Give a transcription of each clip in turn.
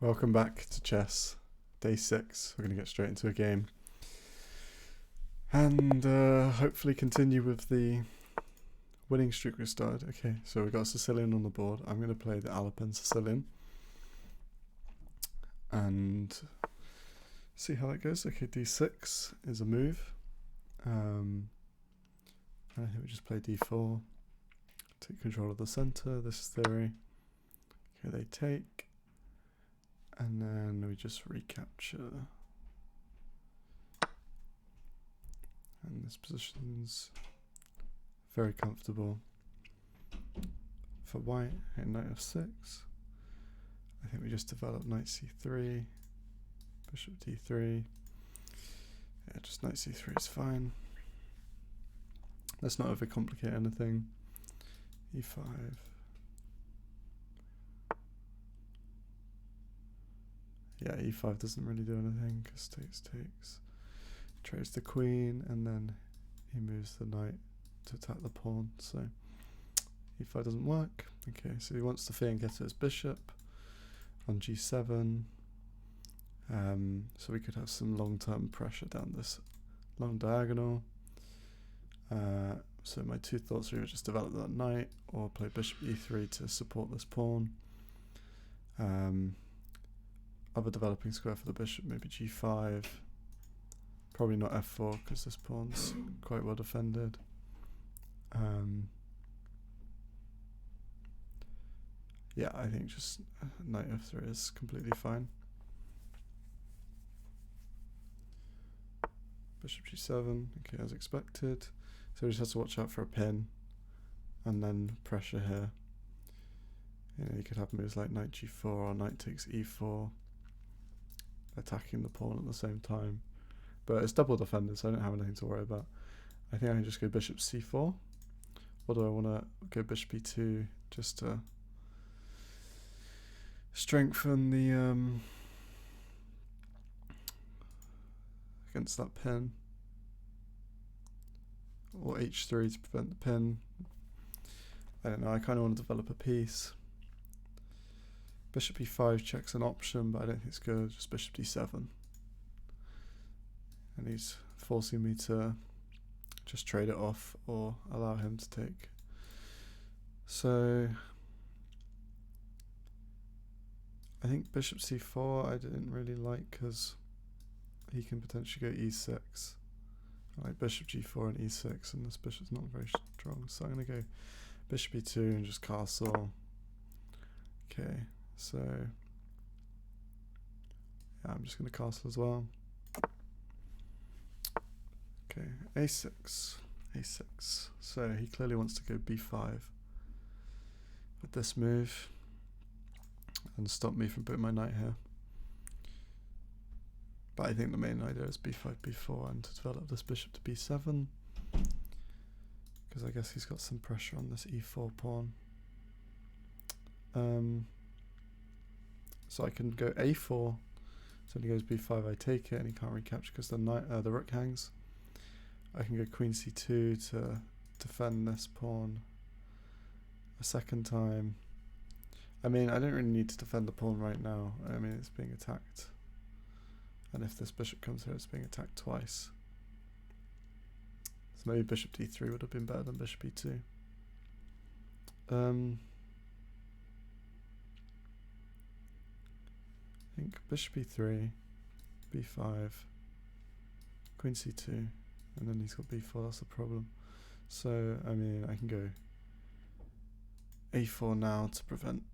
Welcome back to chess, day 6. We're going to get straight into a game and hopefully continue with the winning streak we started. Okay, so we've got a Sicilian on the board. I'm going to play the Alapin Sicilian and see how that goes. Okay, d6 is a move. I think we just play d4, take control of the center. This is theory. Okay, they take. And then we just recapture. And this position's very comfortable for white. Okay, knight f6. I think we just develop knight c3, bishop d3. Yeah, just knight c3 is fine. Let's not overcomplicate anything. e5. Yeah, e5 doesn't really do anything because takes. Trades the queen and then he moves the knight to attack the pawn. So e5 doesn't work. Okay, so he wants to fear and get to his bishop on g7. So we could have some long-term pressure down this long diagonal. So my two thoughts are either just develop that knight or play bishop e3 to support this pawn. Other developing square for the bishop, maybe g5. Probably not f4 because this pawn's quite well defended. Yeah, I think just knight f3 is completely fine. Bishop g7, okay, as expected. So we just have to watch out for a pin and then pressure here. You know, you could have moves like knight g4 or knight takes e4. Attacking the pawn at the same time, but it's double defended, so I don't have anything to worry about. I think I can just go bishop c4, or do I want to go bishop e2 just to strengthen the against that pin, or h3 to prevent the pin? I don't know, I kind of want to develop a piece. Bishop e5 checks an option, but I don't think it's good. Just bishop d7. And he's forcing me to just trade it off or allow him to take. So I think bishop c4 I didn't really like because he can potentially go e6. I like bishop g4 and e6, and this bishop's not very strong. So I'm going to go bishop e2 and just castle. Okay. So yeah, I'm just going to castle as well. Okay, a6, a6. So he clearly wants to go b5 with this move and stop me from putting my knight here. But I think the main idea is b5, b4, and to develop this bishop to b7, because I guess he's got some pressure on this e4 pawn. So I can go a4, so when he goes b5 I take it and he can't recapture because the rook hangs. I can go queen c2 to defend this pawn a second time. I mean, I don't really need to defend the pawn right now. I mean, it's being attacked. And if this bishop comes here, it's being attacked twice. So maybe bishop d3 would have been better than bishop e2. I think bishop e3, b5, queen c2, and then he's got b4, that's the problem. So, I mean, I can go a4 now to prevent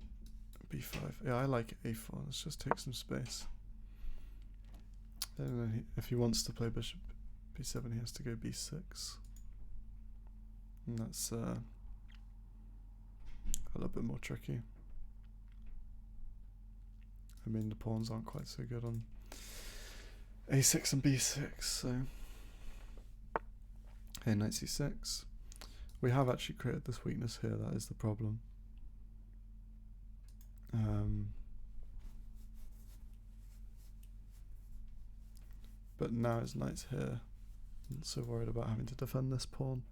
b5. Yeah, I like a4, let's just take some space. And then if he wants to play bishop b7, he has to go b6. And that's a little bit more tricky. I mean, the pawns aren't quite so good on a6 and b6, so okay, knight c6. We have actually created this weakness here, that is the problem. But now his knight's here. I'm not so worried about having to defend this pawn.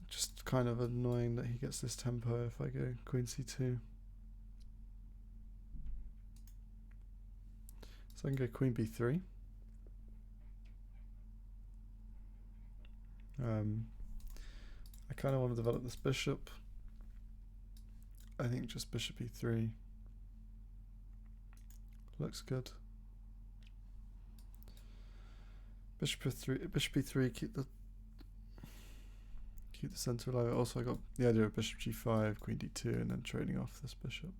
Just kind of annoying that he gets this tempo if I go queen c2. So I can go queen b3. I kind of want to develop this bishop. I think just bishop e3 looks good. Bishop e3, keep the center alive. Also, I got the idea of bishop g5, queen d2, and then trading off this bishop.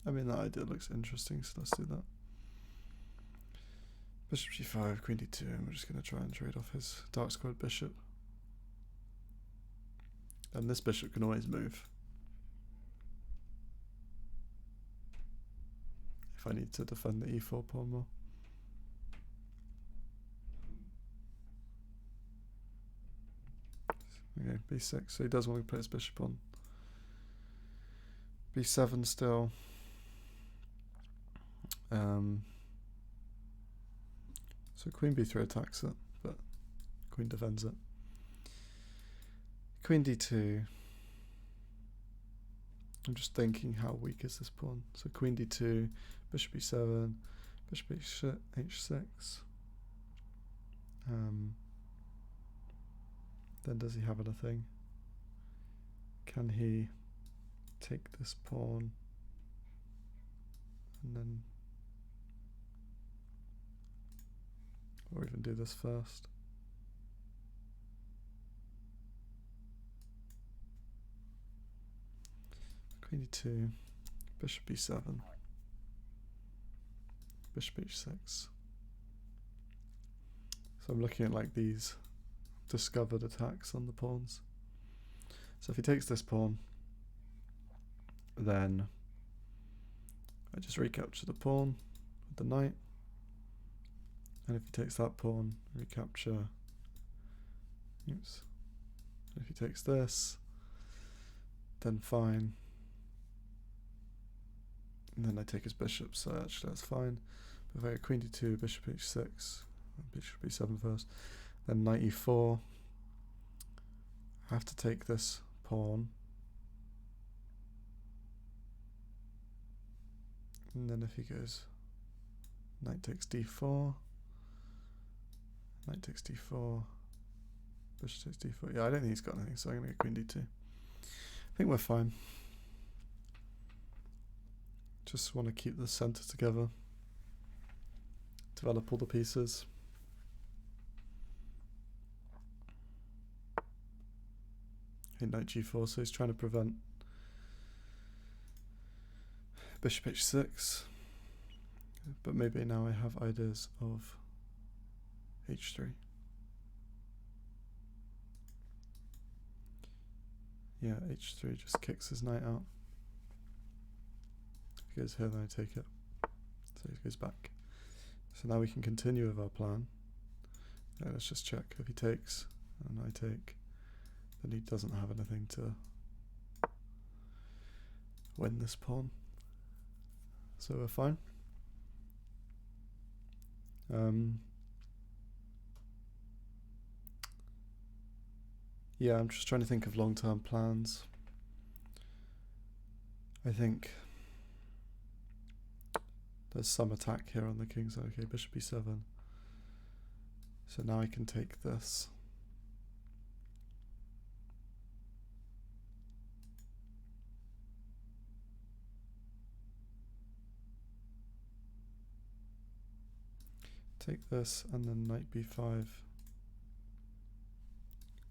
I mean, that idea looks interesting, so let's do that. Bishop g5, queen d2, and we're just going to try and trade off his dark squared bishop. And this bishop can always move if I need to defend the e4 pawn more. Okay, b6, so he does want to put his bishop on. b7 still. So queen b3 attacks it, but queen defends it. Queen d2. I'm just thinking, how weak is this pawn? So queen d2, bishop e7, bishop h6. Then does he have anything? Can he take this pawn and then, or even do this first? Queen d2, bishop b7, bishop h6. So I'm looking at like these discovered attacks on the pawns. So if he takes this pawn, then I just recapture the pawn with the knight. And if he takes that pawn, recapture. Oops. If he takes this, then fine. And then I take his bishop, so actually that's fine. But if I go queen d2, bishop h6, bishop b7 first, then knight e4. I have to take this pawn. And then if he goes knight takes d4, knight takes d4, bishop takes d4. Yeah, I don't think he's got anything, so I'm going to go queen d2. I think we're fine. Just want to keep the center together, develop all the pieces. Knight g4, so he's trying to prevent bishop h6, but maybe now I have ideas of h3. Yeah, h3 just kicks his knight out. If he goes here, then I take it. So he goes back. So now we can continue with our plan. Yeah, let's just check. If he takes and I take, then he doesn't have anything to win this pawn. So we're fine. Yeah, I'm just trying to think of long-term plans. I think there's some attack here on the king side. Okay, bishop e7. So now I can take this. Take this and then knight b5,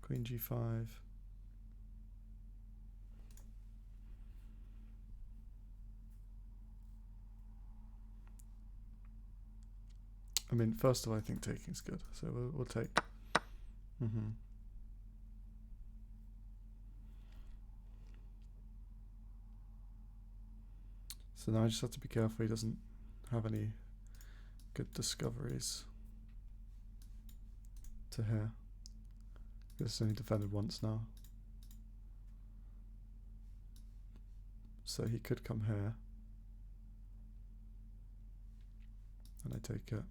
queen g5. I mean, first of all, I think taking's good, so we'll take. So now I just have to be careful he doesn't have any good discoveries to here. It's only defended once now. So he could come here. And I take it.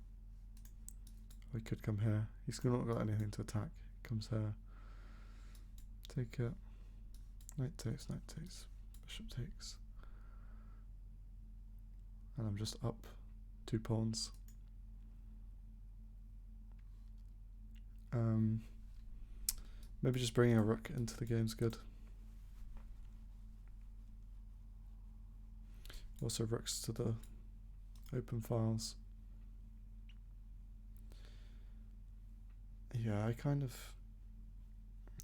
Or he could come here. He's not got anything to attack. Comes here. Take it. Knight takes, bishop takes. And I'm just up 2 pawns. Maybe just bringing a rook into the game's good. Also rooks to the open files. Yeah, I kind of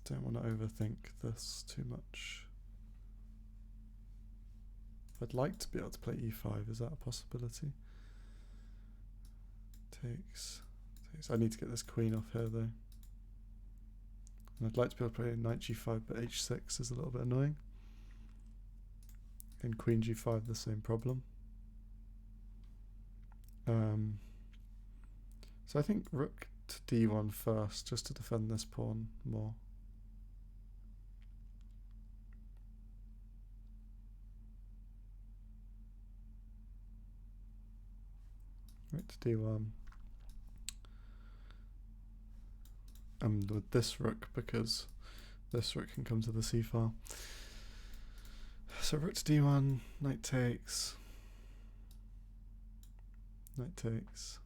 don't want to overthink this too much. I'd like to be able to play e5. Is that a possibility? Takes. I need to get this queen off here though. And I'd like to be able to play knight g5, but h6 is a little bit annoying. And queen g5, the same problem. So I think rook to d1 first, just to defend this pawn more. Rook to d1. And with this rook, because this rook can come to the c file. So rook to d1, knight takes. Knight takes.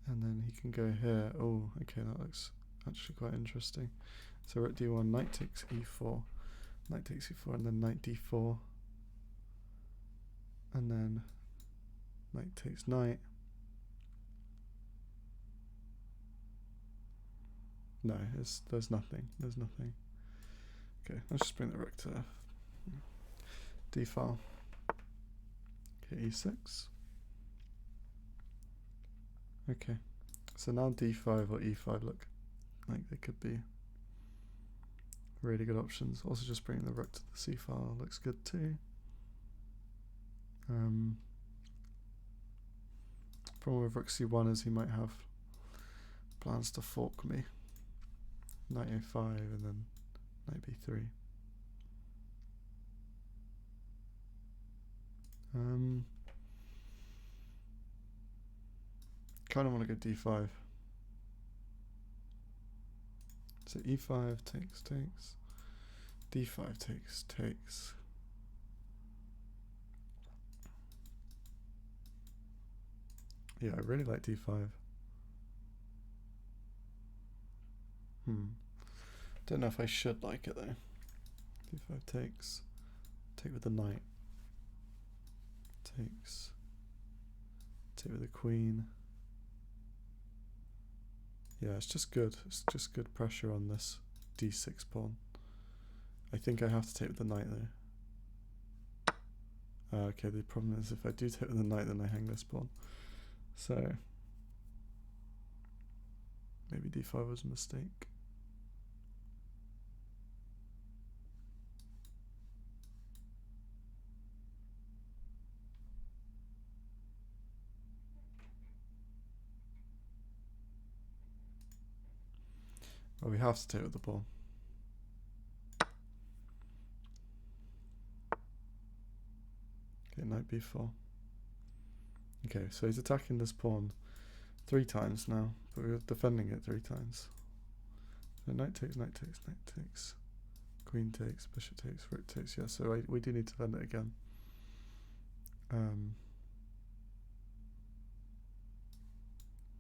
And then he can go here. Oh, okay, that looks actually quite interesting. So rook d1, knight takes e4, knight takes e4, and then knight d4, and then knight takes knight. No, there's nothing. There's nothing. Okay, let's just bring the rook to d file. Okay, e6. Okay, so now d5 or e5 look like they could be really good options. Also, just bringing the rook to the c file looks good too. Problem with rook c1 is he might have plans to fork me. Knight a5 and then knight b3. Kind of want to go d5. So e5 takes, d5 takes. Yeah, I really like d5. Don't know if I should like it though. d5 takes. Take with the knight. Takes. Take with the queen. Yeah, it's just good. It's just good pressure on this d6 pawn. I think I have to take with the knight though. Okay, the problem is if I do take with the knight, then I hang this pawn. So maybe d5 was a mistake. Well, we have to take with the pawn. Okay, knight b4. Okay, so he's attacking this pawn 3 times now, but we're defending it 3 times. So knight takes, queen takes, bishop takes, rook takes. Yeah, so we do need to defend it again. I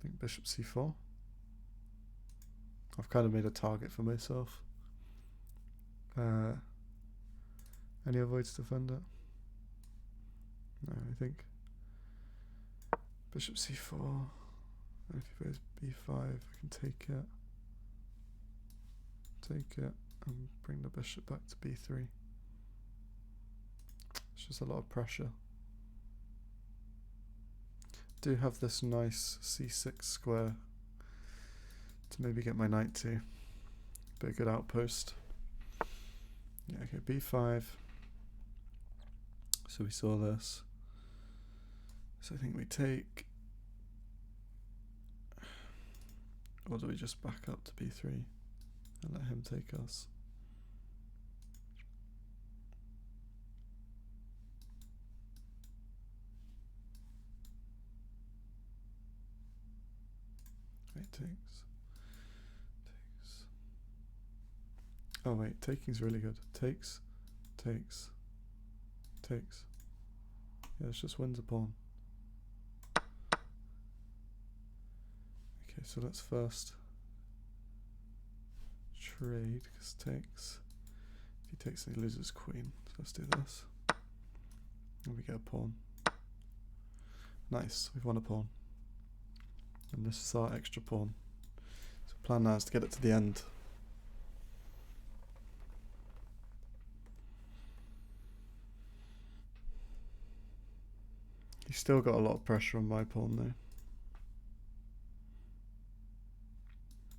think bishop c4. I've kind of made a target for myself. Any other way to defend it? No, I think bishop c4. And if he goes b5, I can take it, and bring the bishop back to b3. It's just a lot of pressure. Do have this nice c6 square to maybe get my knight to. Be a good outpost. Yeah, okay, b5. So we saw this. So I think we take. Or do we just back up to b3 and let him take us? takes. Oh wait, taking's really good. Takes. Yeah, it's just wins a pawn. Okay, so let's first trade, because takes. If he takes, he loses queen. So let's do this. And we get a pawn. Nice, we've won a pawn. And this is our extra pawn. So the plan now is to get it to the end. He's still got a lot of pressure on my pawn though.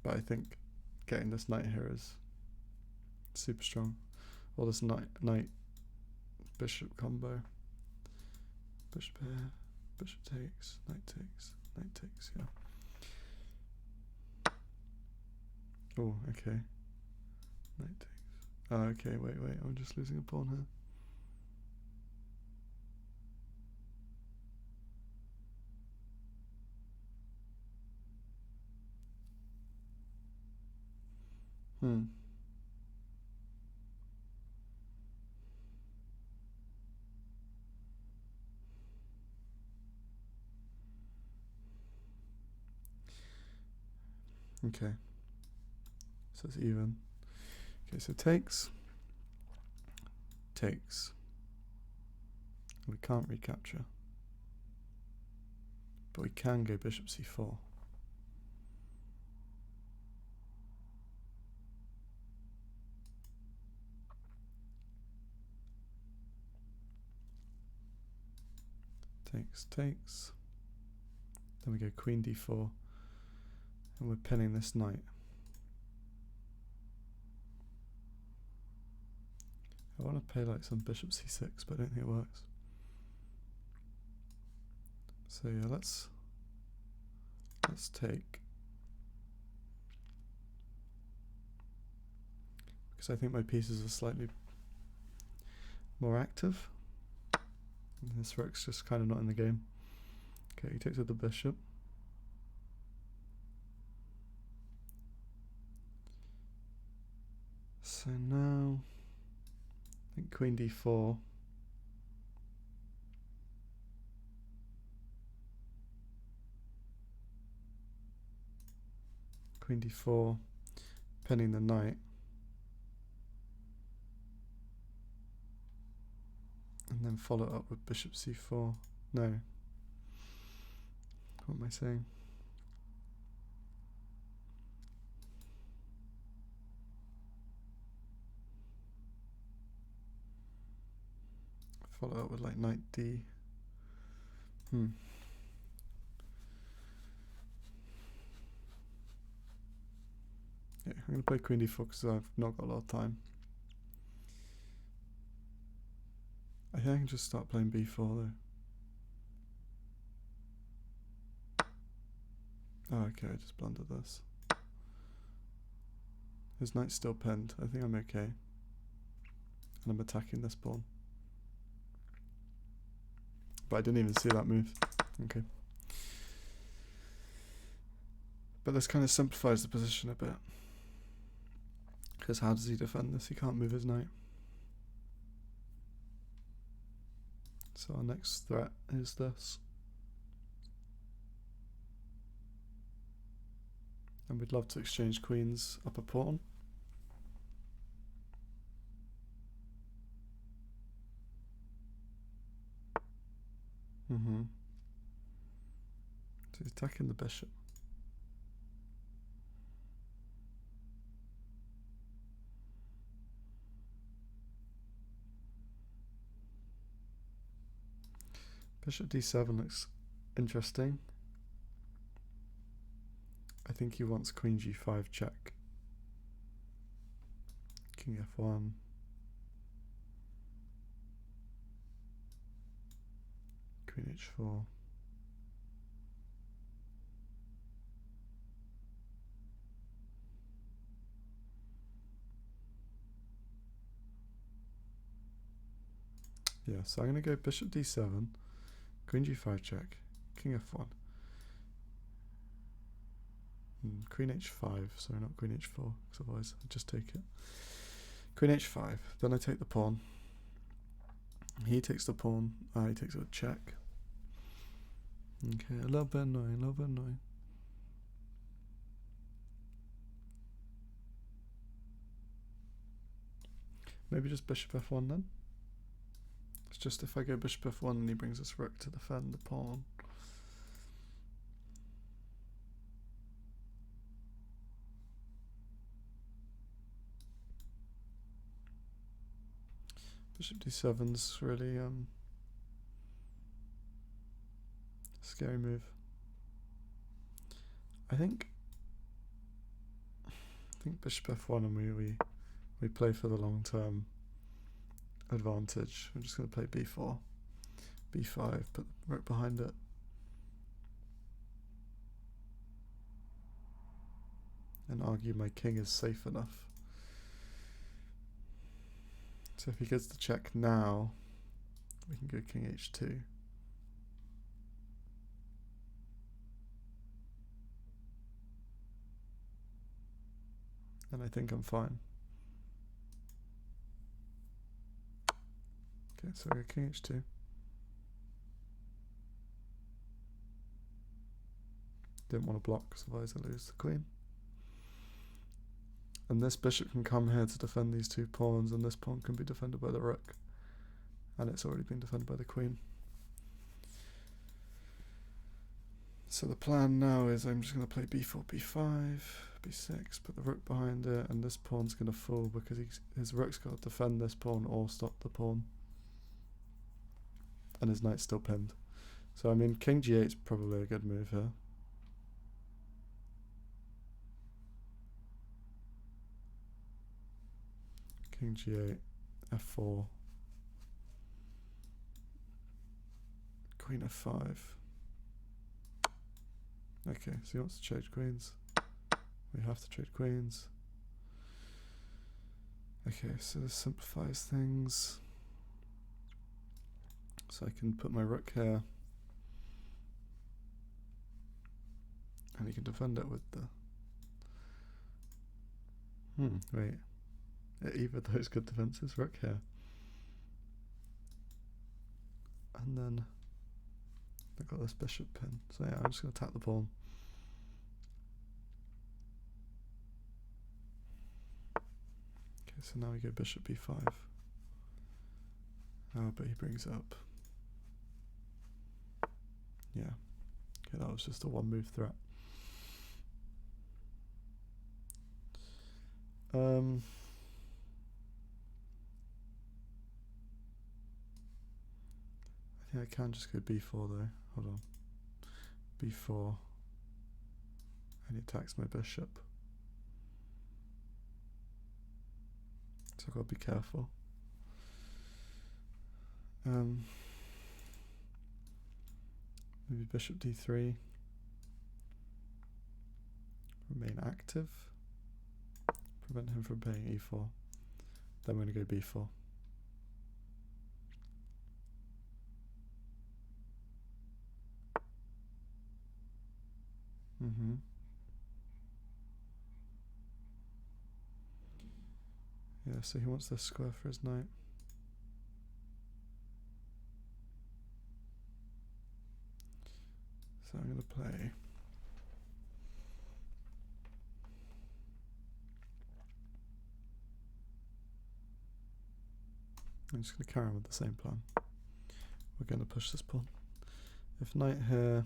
But I think getting this knight here is super strong. Or this knight bishop combo. Bishop here, bishop takes, knight takes, yeah. Oh, okay. Knight takes. Oh, okay, wait, I'm just losing a pawn here. Okay. So it's even. Okay, so takes. We can't recapture. But we can go bishop c4. Takes. Then we go queen d4. And we're pinning this knight. I want to play like some bishop c6, but I don't think it works. So yeah, let's take. Because I think my pieces are slightly more active. And this rook's just kind of not in the game. Okay, he takes with the bishop. So now, I think queen d4. Queen d4, pinning the knight. And then follow up with bishop c4. No. What am I saying? Follow up with like knight d. Yeah, I'm going to play queen d4 because I've not got a lot of time. I think I can just start playing b4 though. Oh, okay, I just blundered this. His knight's still pinned. I think I'm okay. And I'm attacking this pawn. But I didn't even see that move. Okay. But this kind of simplifies the position a bit. Because how does he defend this? He can't move his knight. So our next threat is this. And we'd love to exchange queens up a pawn. So he's attacking the bishop. Bishop d7 looks interesting. I think he wants queen g5 check. King f1. Queen h4. Yeah, so I'm going to go bishop d7, queen g5 check, king f1. Queen h5, sorry, not queen h4, because otherwise I'd just take it. Queen h5, then I take the pawn. He takes the pawn, he takes a check. Okay, a little bit annoying, a little bit annoying. Maybe just bishop f1 then? It's just if I go bishop f1 and he brings this rook to defend the pawn. Bishop d7's really scary move. I think bishop f1 and we play for the long term advantage. I'm just going to play b4, b5, put the rook behind it. And argue my king is safe enough. So if he gets the check now, we can go king h2. And I think I'm fine. Okay, so we go king h2. Didn't want to block, because otherwise I lose the queen. And this bishop can come here to defend these two pawns, and this pawn can be defended by the rook. And it's already been defended by the queen. So the plan now is I'm just going to play b4, b5, b6, put the rook behind it, and this pawn's going to fall because his rook's got to defend this pawn or stop the pawn. And his knight's still pinned. So I mean, king g8 is probably a good move here. King g8, f4, queen f5. Okay, so he wants to trade queens. We have to trade queens. Okay, so this simplifies things. So I can put my rook here. And he can defend it with the... wait. Either of those good defenses, rook here. And then I've got this bishop pin. So yeah, I'm just going to attack the pawn. Okay, so now we go bishop b5. Oh, but he brings it up. Yeah. Okay, that was just a one move threat. I think I can just go b4 though. Hold on. b4. And he attacks my bishop. So I've got to be careful. Maybe bishop d3. Remain active. Prevent him from playing e4. Then we're going to go b4. Yeah, so he wants this square for his knight. So I'm going to play I'm just going to carry on with the same plan. We're going to push this pawn. If knight here,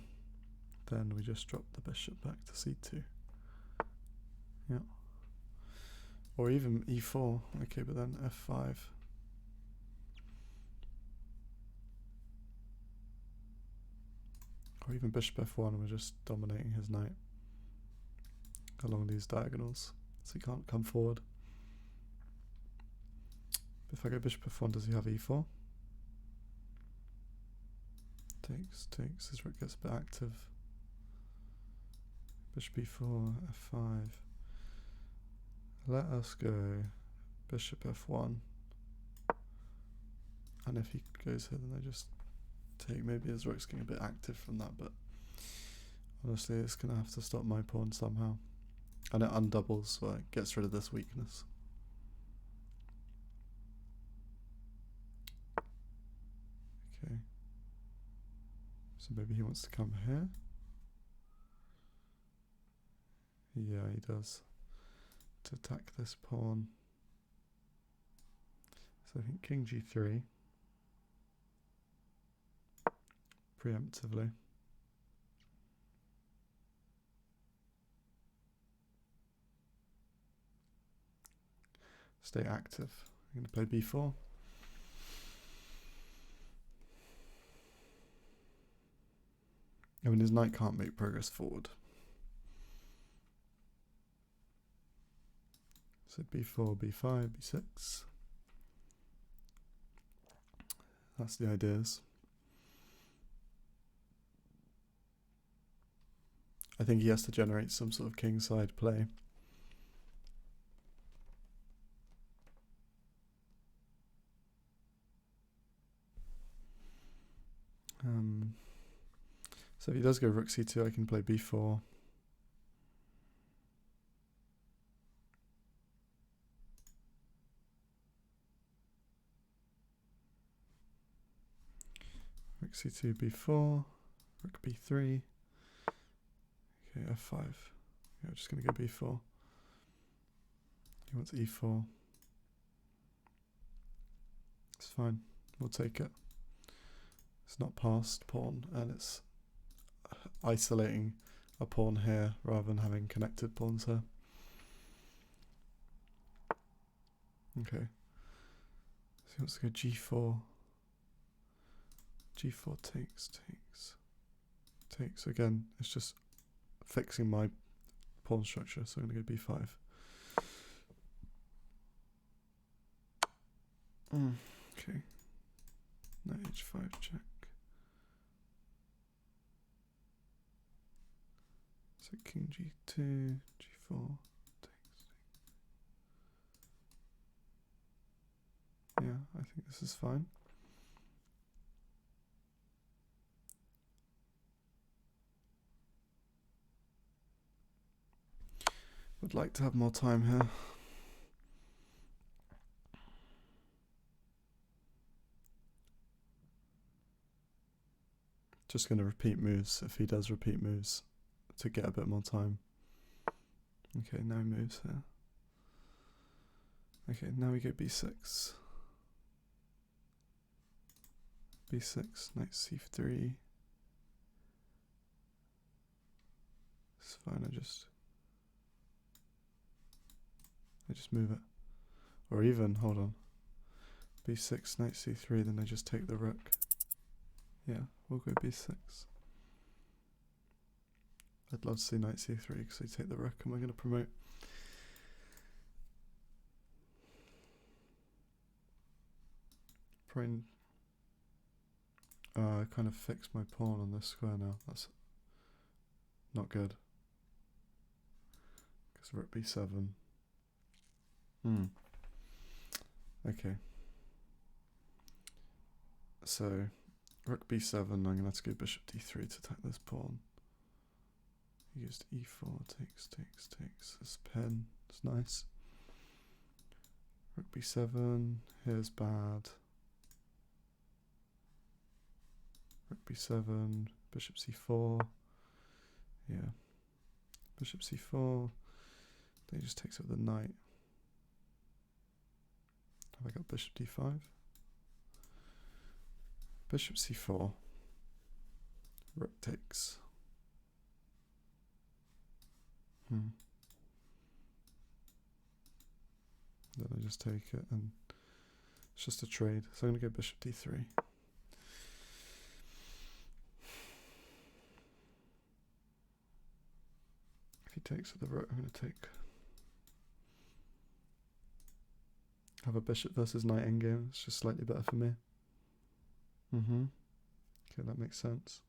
then we just drop the bishop back to c2. Yeah. Or even e4. Okay, but then f5. Or even bishop f1, and we're just dominating his knight along these diagonals, so he can't come forward. If I go bishop f1, does he have e4? Takes, his rook gets a bit active. Bishop e4, f5. Let us go bishop f1. And if he goes here, then I just take. Maybe his rook's getting a bit active from that, but honestly, it's going to have to stop my pawn somehow. And it undoubles, so it gets rid of this weakness. Okay. So maybe he wants to come here. Yeah, he does. To attack this pawn. So I think king g3. Preemptively. Stay active. I'm going to play b4. I mean, his knight can't make progress forward. So b4, b5, b6. That's the ideas. I think he has to generate some sort of kingside play. So if he does go rook c2, I can play b4. Rook c2, b4, rook b3. Okay, f5. Yeah, I'm just going to go b4. He wants e4. It's fine. We'll take it. It's not passed pawn, and it's isolating a pawn here rather than having connected pawns here. Okay. So he wants to go g4. g4 takes. Again, it's just fixing my pawn structure, so I'm going to go b5. Okay. Knight h5 check. So king g2, g4 takes. Yeah, I think this is fine. Would like to have more time here. Just going to repeat moves if he does repeat moves to get a bit more time. Okay, no moves here. Okay, now we go b6. b6, knight c3. It's fine, I just move it. Or even, hold on. b6, knight c3, then I just take the rook. Yeah, we'll go b6. I'd love to see knight c3 because I take the rook and we're going to promote. I kind of fixed my pawn on this square now. That's not good. Because rook b7. Okay. So, rook b7, I'm going to have to go bishop d3 to attack this pawn. He goes to e4, takes. This pen, it's nice. Rook b7, here's bad. Rook b7, bishop c4. Yeah. Bishop c4. Then he just takes up the knight. Have I got bishop d5? Bishop c4. Rook takes. Then I just take it and it's just a trade. So I'm going to go bishop d3. If he takes with the rook, I'm going to take. Have a bishop versus knight endgame. It's just slightly better for me. Okay, that makes sense.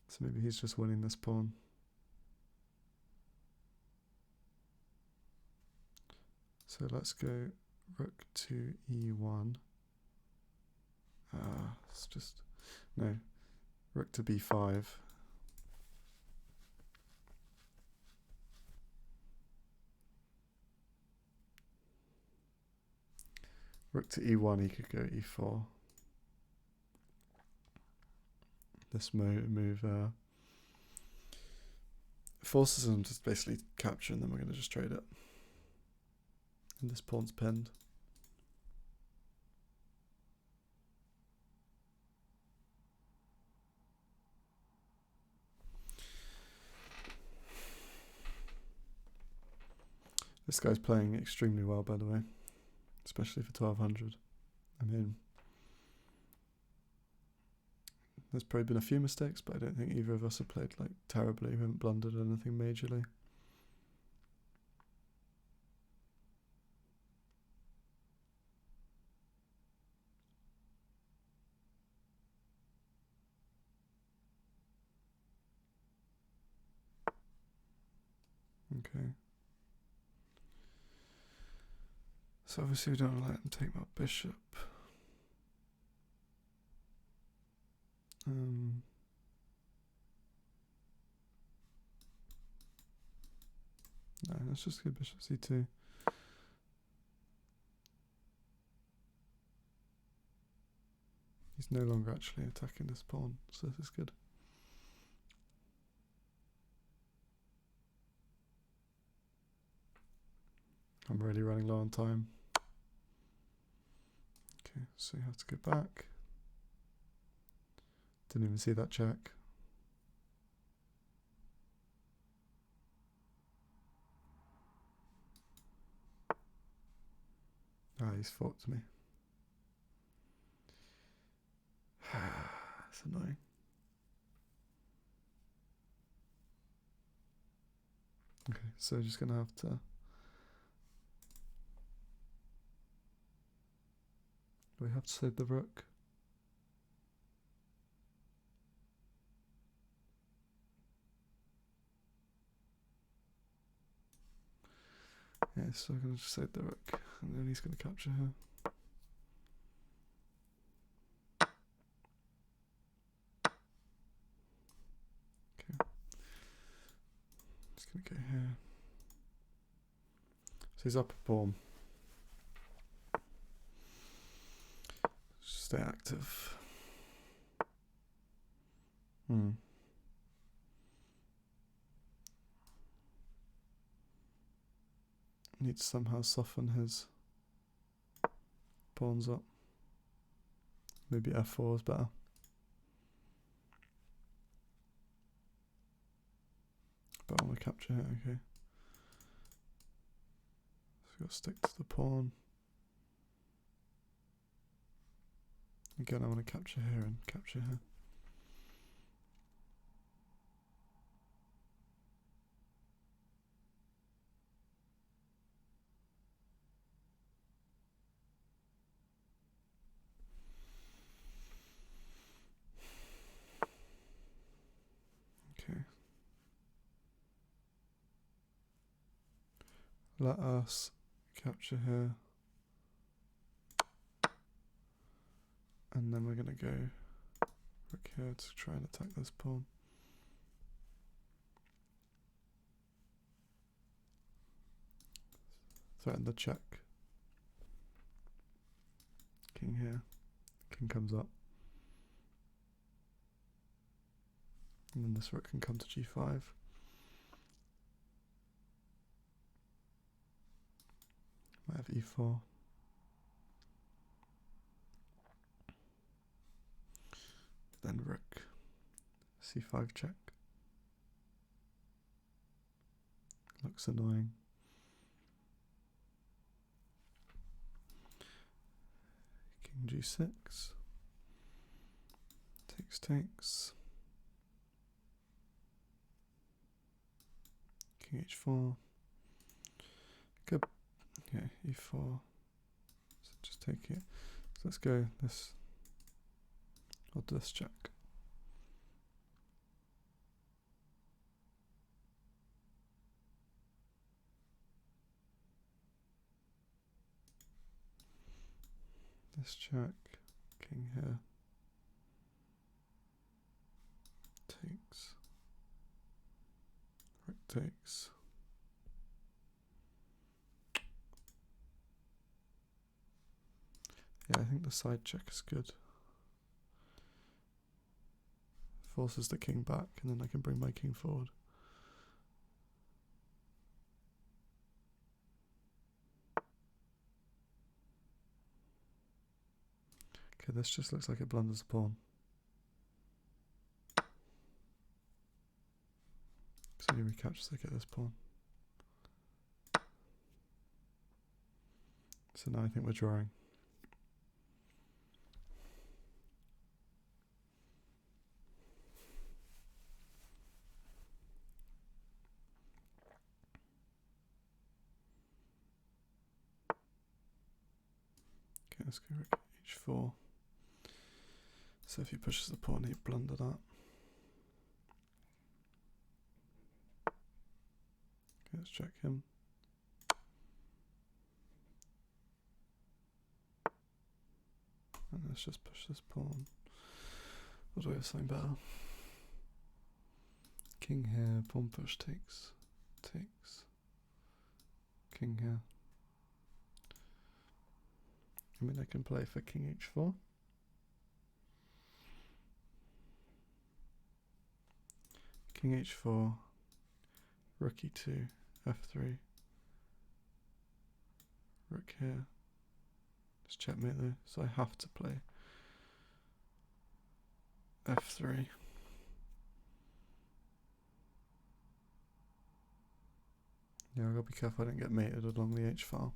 So maybe he's just winning this pawn. So let's go rook to e1. It's just, no. Rook to b5. Rook to e1, he could go e4. This move forces him to basically capture, and then we're going to just trade it. And this pawn's pinned. This guy's playing extremely well, by the way, especially for 1200. I mean, there's probably been a few mistakes, but I don't think either of us have played like terribly. We haven't blundered anything majorly. Okay. So obviously we don't want to let him take my bishop. No, let's just go bishop c2. He's no longer actually attacking this pawn, so this is good. I'm really running low on time. Okay, so you have to go back. Didn't even see that check. Ah, he's forked me. That's annoying. Okay, so just gonna have to. Do we have to save the rook? Yeah, so I'm gonna just save the rook, and then he's gonna capture her. Okay. Just gonna go here. So he's up a pawn. Stay active. Need to somehow soften his pawns up. Maybe f4 is better. But I want to capture it, okay. So we've got to stick to the pawn. Again, I want to capture here and capture here. Okay. Let us capture here. And then we're going to go rook here to try and attack this pawn. Threaten the check. King here. King comes up. And then this rook can come to g5. Might have e4. Then rook. c5 check. Looks annoying. King g6. Takes. King h4. Good. Okay, e4. So just take it. So let's go this. I'll do this check. This check. King here. takes. Rook takes. Yeah, I think the side check is good. Forces the king back, and then I can bring my king forward. Okay, this just looks like it blunders the pawn. So you recapture to get this pawn. So now I think we're drawing. Okay, let's go rook h4. So if he pushes the pawn, he'd blunder that. Okay, let's check him. And let's just push this pawn. Or do we have something better? King here, pawn push takes. King here. I mean, I can play for king h4. King h4, rook e2, f3, rook here. Just checkmate though, so I have to play f3. Yeah, I've got to be careful I don't get mated along the h file.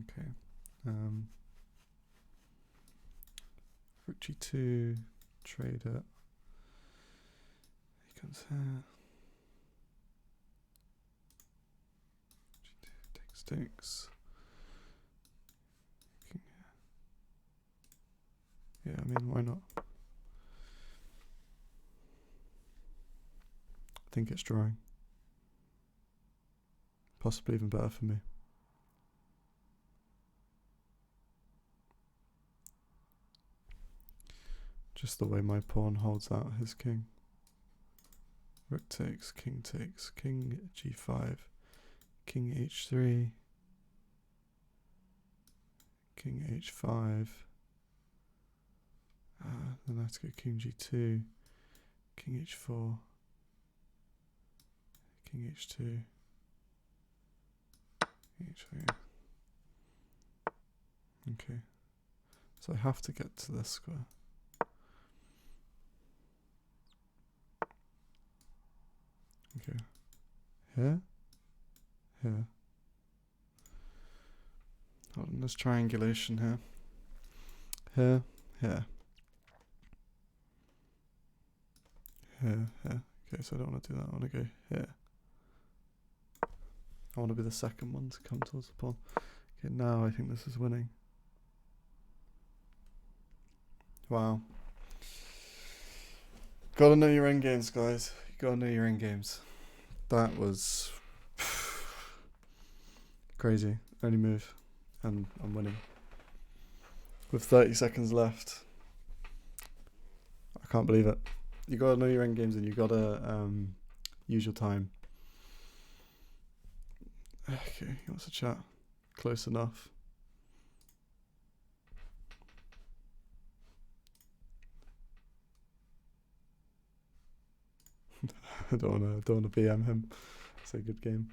Okay. Rook g2, trade it. He comes here. G2 takes. King here. Yeah, I mean, why not? I think it's drawing. Possibly even better for me. Just the way my pawn holds out his king. Rook takes, king g5, king h3, king h5, then I have to go king g2, king h4, king h2, king h3. Okay, so I have to get to this square. Okay, here. Hold on, there's triangulation here. Here. Okay, so I don't want to do that. I want to go here. I want to be the second one to come towards the pawn. Okay, now I think this is winning. Wow. Gotta know your endgames, guys. You gotta know your endgames. That was crazy. Only move, and I'm winning. With 30 seconds left. I can't believe it. You gotta know your endgames and you gotta use your time. Okay, he wants to chat. Close enough. I don't wanna BM him. It's a good game.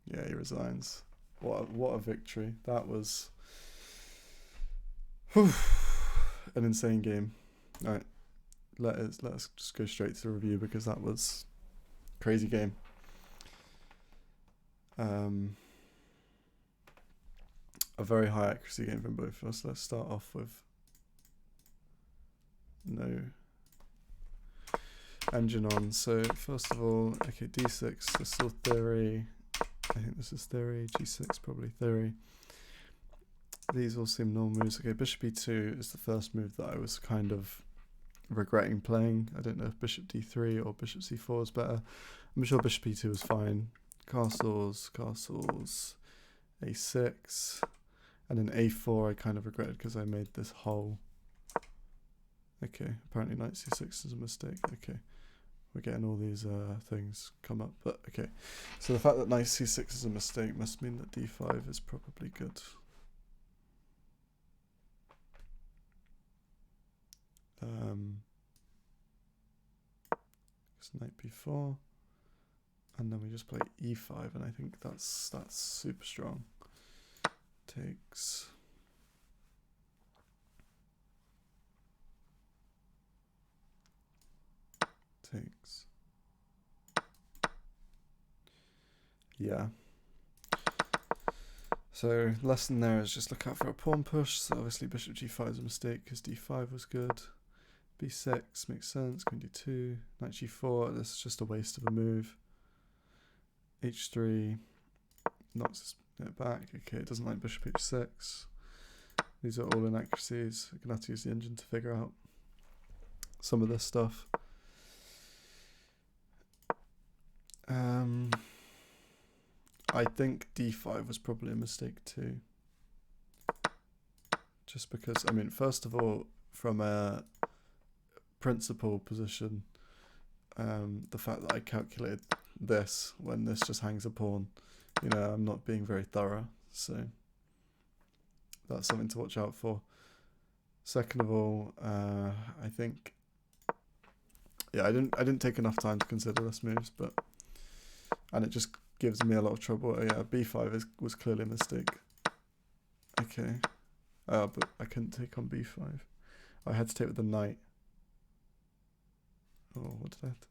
Yeah, he resigns. What a victory. That was an insane game. Alright. Let us just go straight to the review because that was a crazy game. A very high accuracy game from both of us. Let's start off with no engine on. So first of all, okay, d6, this is still theory. I think this is theory. g6 probably theory. These all seem normal moves. Okay, bishop e2 is the first move that I was kind of regretting playing. I don't know if bishop d3 or bishop c4 is better. I'm sure bishop e2 was fine. castles, a6, and then a4 I kind of regretted because I made this whole. Okay, apparently knight c6 is a mistake. Okay, we're getting all these things come up, but okay. So the fact that knight c6 is a mistake must mean that d5 is probably good. Knight b4, and then we just play e5, and I think that's super strong. Takes. Takes. Yeah. So lesson there is just look out for a pawn push. So obviously bishop g5 is a mistake because d5 was good. b6 makes sense. Queen d2. Knight g4. This is just a waste of a move. h3 knocks it back. Okay, it doesn't like bishop h6. These are all inaccuracies. I'm gonna have to use the engine to figure out some of this stuff. I think d5 was probably a mistake too. Just because, I mean, first of all, from a principal position, the fact that I calculated this when this just hangs a pawn, you know, I'm not being very thorough, so that's something to watch out for. Second of all, I think, yeah, I didn't take enough time to consider this moves, and it just gives me a lot of trouble. Yeah, b5 was clearly a mistake. Okay, but I couldn't take on b5. I had to take with the knight. Oh, what did I have to?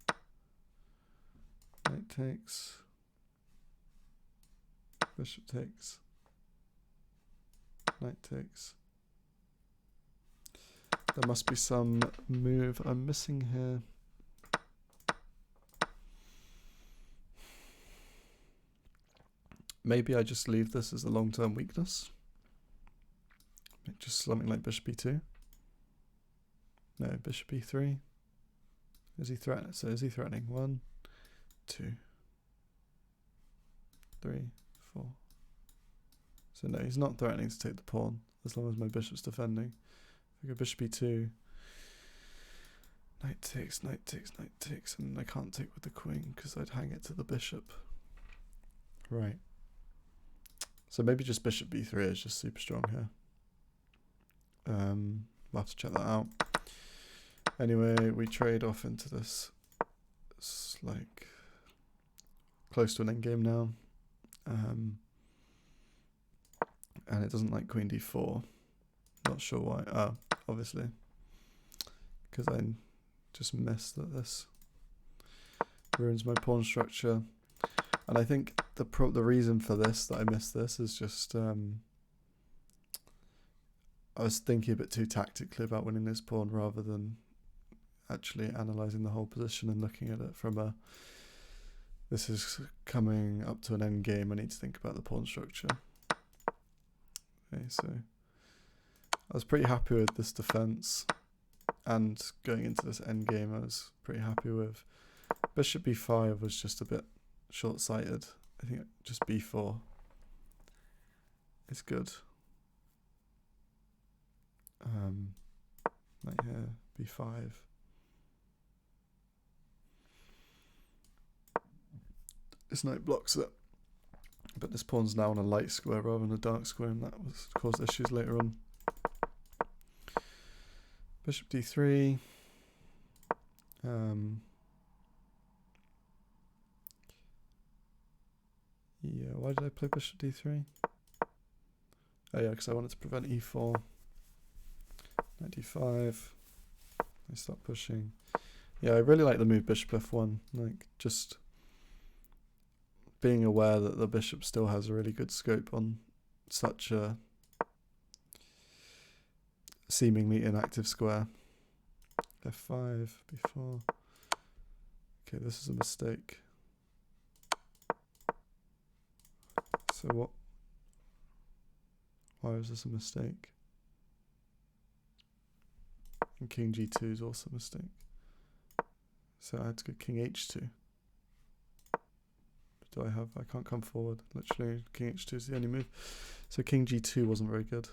Knight takes. Bishop takes. Knight takes. There must be some move I'm missing here. Maybe I just leave this as a long-term weakness. Just something like bishop e2. No, bishop e3. Is he threatening? So is he threatening? 1, 2, 3, 4. So no, he's not threatening to take the pawn as long as my bishop's defending. If I go bishop e2, knight takes, knight takes, knight takes, and I can't take with the queen because I'd hang it to the bishop. Right. So maybe just bishop b3 is just super strong here. We'll have to check that out. Anyway, we trade off into this. It's like close to an endgame now. And it doesn't like queen d4. Not sure why. Obviously. Because I just missed that this ruins my pawn structure. And I think the reason for this, that I missed this, is just I was thinking a bit too tactically about winning this pawn rather than actually analysing the whole position and looking at it from a, this is coming up to an end game, I need to think about the pawn structure. Okay, so I was pretty happy with this defence, and going into this end game I was pretty happy with. Bishop b5 was just a bit short-sighted. I think just b4 is good. Right here, b5. This knight blocks it, but this pawn's now on a light square rather than a dark square, and that was caused issues later on. Bishop d3. Yeah, why did I play bishop d3? Oh yeah, because I wanted to prevent e4. Knight d5. I start pushing. Yeah, I really like the move bishop f1. Like, just being aware that the bishop still has a really good scope on such a seemingly inactive square. f5, b4. Okay, this is a mistake. So what? Why was this a mistake? And king g2 is also a mistake. So I had to go king h2. do I have? I can't come forward. Literally, king h2 is the only move. So king g2 wasn't very good.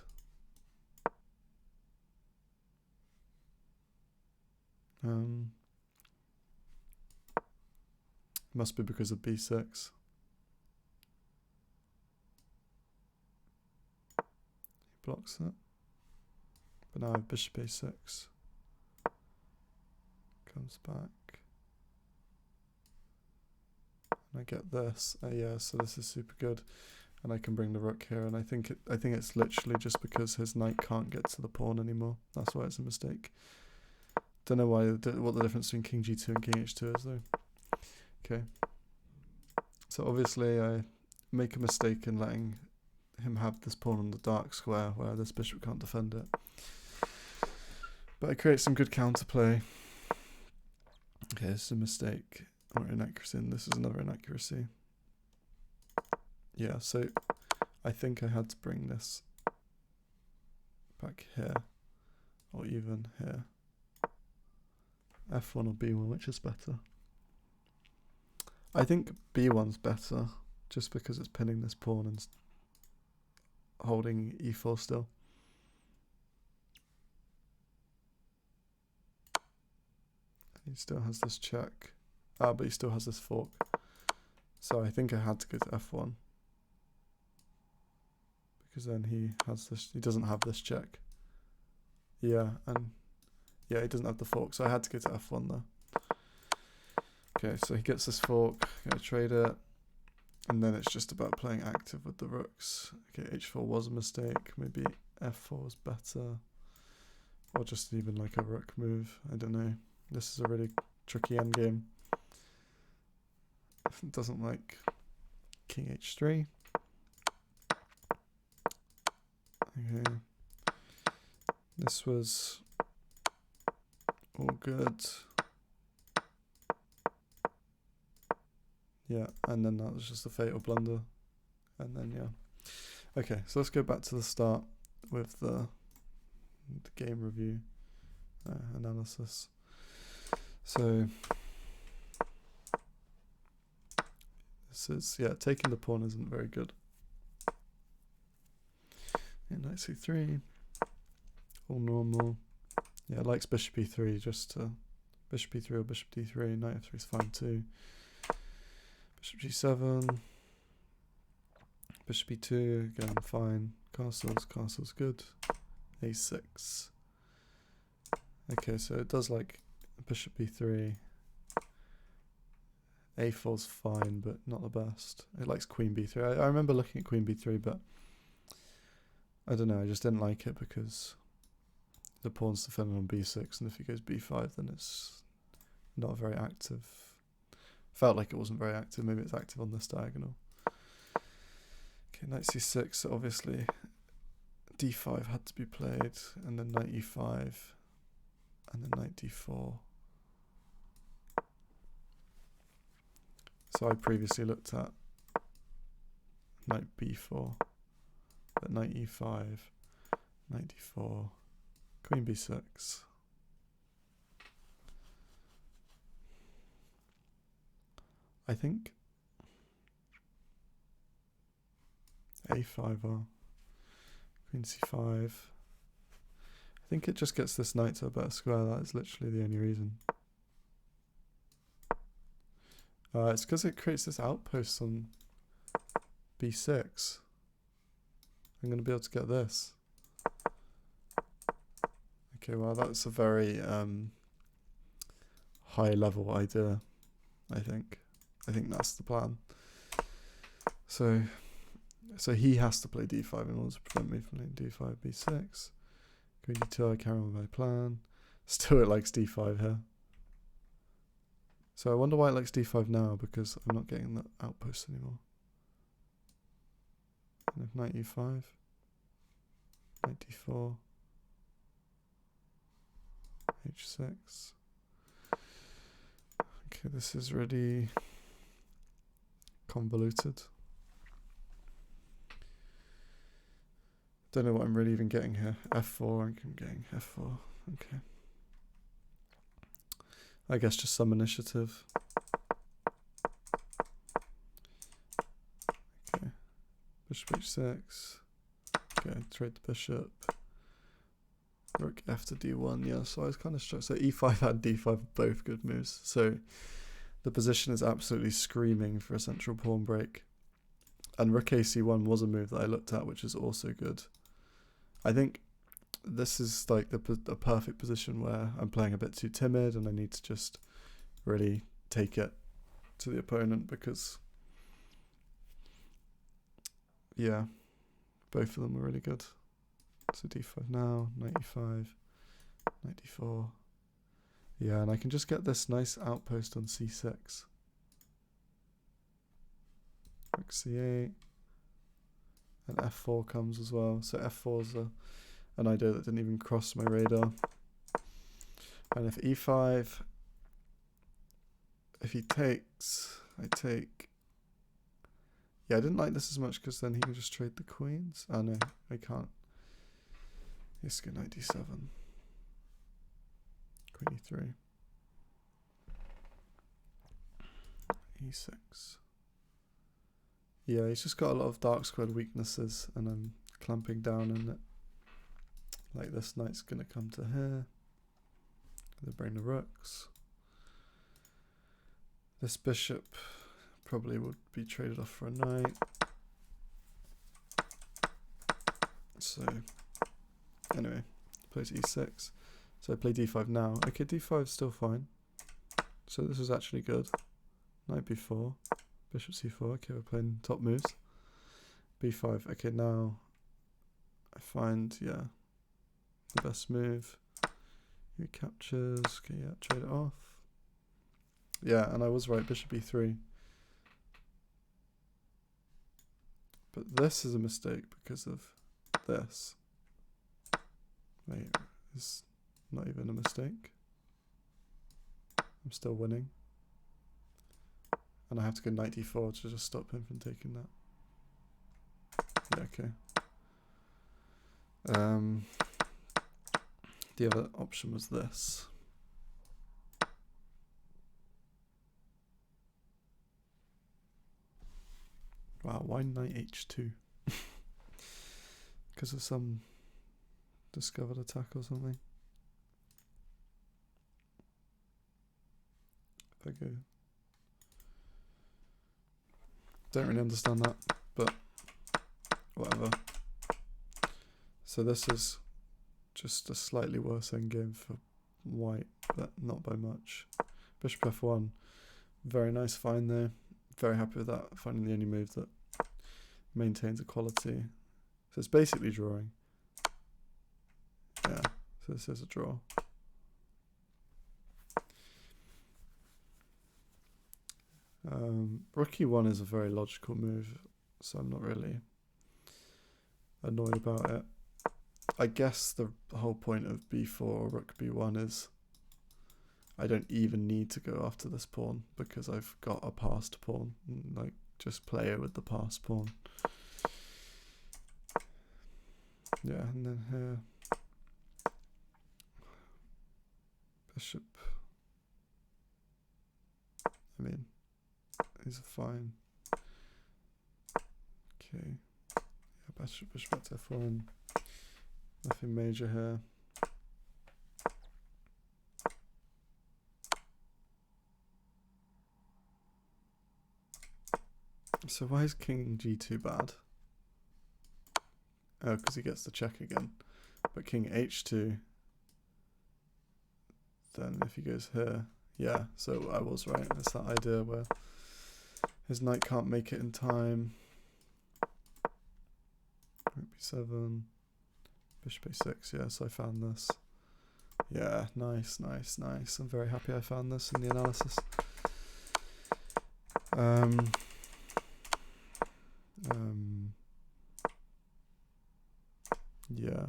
Must be because of b6. He blocks it. But now I have bishop a6. Comes back. And I get this. Yeah, so this is super good. And I can bring the rook here. And I think it's literally just because his knight can't get to the pawn anymore. That's why it's a mistake. Don't know why. What the difference between king g2 and king h2 is though. Okay. So obviously I make a mistake in letting him have this pawn on the dark square where this bishop can't defend it. But I create some good counterplay. Okay, this is a mistake or inaccuracy, and this is another inaccuracy. Yeah, so I think I had to bring this back here, or even here. F1 or B1, which is better? I think B1's better, just because it's pinning this pawn and holding E4 still. He still has this check. But he still has this fork. So I think I had to go to F1. Because then he has this, he doesn't have this check. Yeah, and yeah, he doesn't have the fork, so I had to go to F1 there. Okay, so he gets this fork, gonna trade it, and then it's just about playing active with the rooks. Okay, H4 was a mistake, maybe F4 was better, or just even like a rook move, I don't know. This is a really tricky endgame. It doesn't like king H3. Okay, this was all good. Yeah, and then that was just a fatal blunder. And then, yeah. Okay, so let's go back to the start with the game review analysis. So, this is, yeah, taking the pawn isn't very good. Yeah, knight c3, all normal. Yeah, likes bishop e3, just bishop e3 or bishop d3, knight f3 is fine too. Bishop g7, bishop e2, again fine. Castle's good. a6. Okay, so it does like bishop e3. a4's fine, but not the best. It likes queen b3. I remember looking at queen b3, but I don't know, I just didn't like it because the pawn's defended on b6, and if he goes b5, then it's not very active. Felt like it wasn't very active. Maybe it's active on this diagonal. Okay, knight c6. So obviously, d5 had to be played, and then knight e5, and then knight d4. So I previously looked at knight b4, but knight e5, knight d4, queen b6. I think a5, queen c5. I think it just gets this knight to a better square. That is literally the only reason. It's because it creates this outpost on b6. I'm going to be able to get this. Okay, well that's a very high level idea, I think. I think that's the plan. So he has to play d5 in order to prevent me from playing d5, b6. Queen d2, I carry on with my plan. Still it likes d5 here. So I wonder why it likes d5 now, because I'm not getting that outpost anymore. And if knight e5, knight d4, h6. Okay, this is really convoluted. Don't know what I'm really even getting here. f4, I'm getting f4. Okay. I guess just some initiative. bishop h6. Okay, trade the bishop. Rook f to d1, yeah, so I was kind of struck. So e5 and d5 are both good moves. So the position is absolutely screaming for a central pawn break. And rook ac1 was a move that I looked at, which is also good. I think this is like the perfect position where I'm playing a bit too timid and I need to just really take it to the opponent because, yeah, both of them were really good. So d5 now, 95, 94. Yeah, and I can just get this nice outpost on c6. Rook c8. And f4 comes as well. So f4 is an idea that didn't even cross my radar. And if e5, if he takes, I take. Yeah, I didn't like this as much because then he can just trade the queens. Oh no, I can't. Let's go knight d7. Queen e3. e6. Yeah, he's just got a lot of dark squared weaknesses and I'm clamping down on it. Like this knight's going to come to here. They bring the rooks. This bishop probably would be traded off for a knight. So, anyway, plays e6. So I play d5 now. Okay, d5 is still fine. So this is actually good. Knight b4. Bishop c4. Okay, we're playing top moves. b5. Okay, now I find, yeah, the best move. He captures. Okay, yeah, trade it off. Yeah, and I was right. Bishop e3. But this is a mistake because of this. Wait, it's not even a mistake. I'm still winning. And I have to go knight d4 to just stop him from taking that. Yeah, okay. The other option was this. Wow, why knight h2? Because of some discovered attack or something. If I go... Don't really understand that, but whatever. So this is just a slightly worse endgame for white, but not by much. Bishop f1, very nice find there. Very happy with that, finding the only move that maintains equality. So it's basically drawing. Yeah, so this is a draw. Rook e1 is a very logical move, so I'm not really annoyed about it. I guess the whole point of b4 or rook b1 is I don't even need to go after this pawn because I've got a passed pawn. Like, just play it with the passed pawn. Yeah, and then here, bishop. I mean, these are fine. Okay, yeah, bishop back to f1. Nothing major here. So why is king g2 bad? Oh, because he gets the check again. But king h2, then if he goes here, yeah, so I was right. It's that idea where his knight can't make it in time. Rook b7, bishop a6, yeah, so I found this. Yeah, nice, nice, nice. I'm very happy I found this in the analysis. Yeah.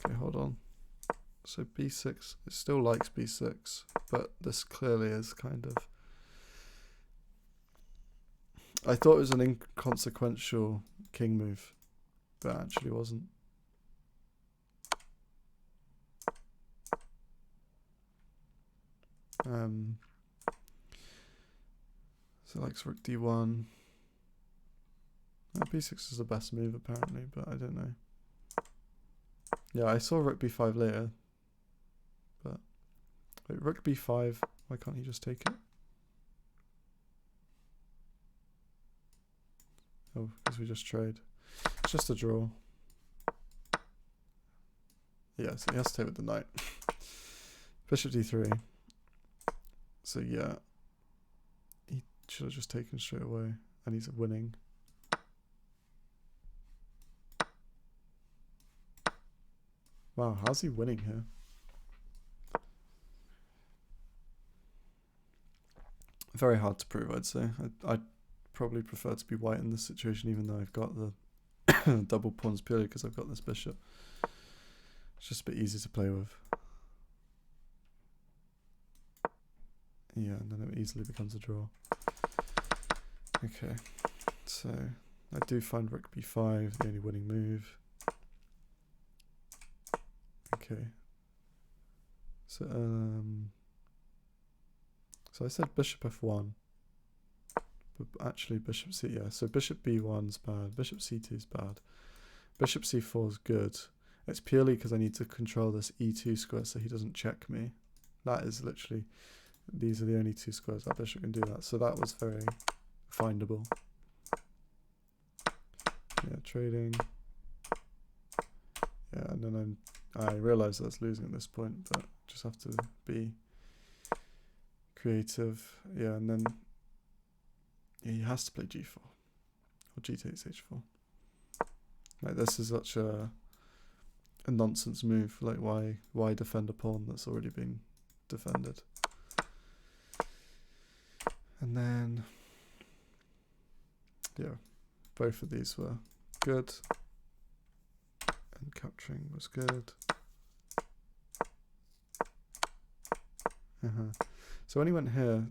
Okay, hold on. So b6, it still likes b6, but this clearly is kind of... I thought it was an inconsequential king move, but it actually wasn't. So like rook d1. b6 is the best move apparently, but I don't know. Yeah, I saw rook b5 later. But wait, rook b5, why can't he just take it? Oh, because we just trade. It's just a draw. Yeah, so he has to take with the knight. Bishop d3. So yeah, he should have just taken straight away, and he's winning. Wow, how's he winning here? Very hard to prove, I'd say. I'd probably prefer to be white in this situation, even though I've got the double pawns purely because I've got this bishop. It's just a bit easy to play with. Yeah, and then it easily becomes a draw. Okay, so I do find rook b5 the only winning move. Okay. So I said bishop f1, but actually bishop c, yeah, so bishop b1's bad, bishop c2 is bad, bishop c4 is good. It's purely because I need to control this e2 square so he doesn't check me. That is literally, these are the only two squares that bishop can do that, so that was very findable. Yeah, trading. Yeah, and then I realised I was losing at this point, but just have to be creative. Yeah, and then yeah, he has to play g4 or g takes h4. Like, this is such a nonsense move. Like, why defend a pawn that's already been defended? And then yeah, both of these were good, and capturing was good. So when he went here,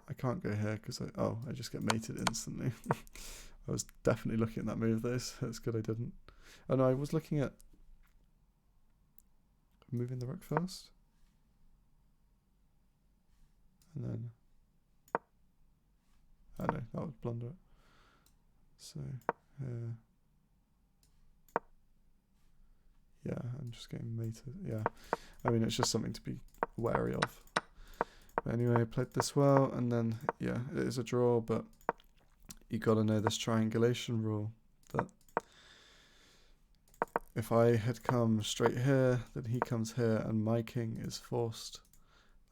I can't go here because I just get mated instantly. I was definitely looking at that move though, so it's good I didn't. Oh no, I was looking at moving the rook first. And then, I know, that would blunder it. So, yeah, I'm just getting mated. Yeah, I mean, it's just something to be wary of. But anyway, I played this well, and then, yeah, it is a draw, but you got to know this triangulation rule, that if I had come straight here, then he comes here, and my king is forced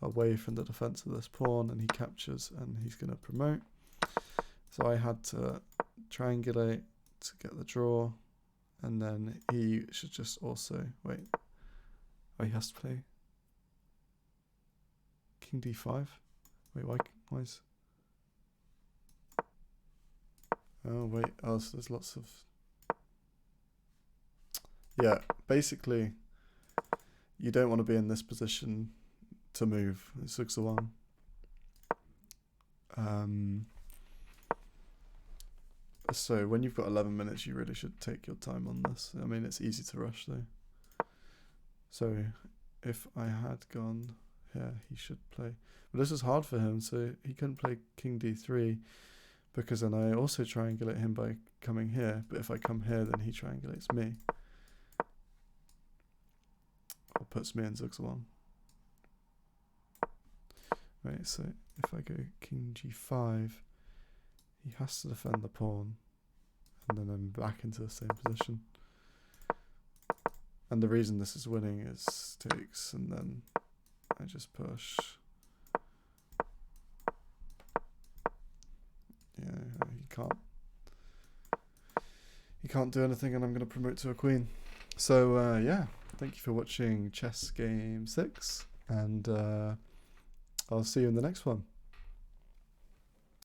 away from the defense of this pawn, and he captures, and he's going to promote. So I had to triangulate to get the draw, and then he should just also, wait, oh, he has to play king d5? Wait, why is... Oh, wait, oh, so there's lots of... Yeah, basically, you don't want to be in this position to move. It's 6-1. So when you've got 11 minutes, you really should take your time on this. I mean, it's easy to rush though. So if I had gone here, he should play. But this is hard for him, so he couldn't play king d3, because then I also triangulate him by coming here. But if I come here, then he triangulates me. Or puts me in 6-1. Right, so if I go king g5, he has to defend the pawn, and then I'm back into the same position. And the reason this is winning is takes, and then I just push. Yeah, he can't do anything, and I'm going to promote to a queen. So yeah, thank you for watching Chess Game 6, and I'll see you in the next one.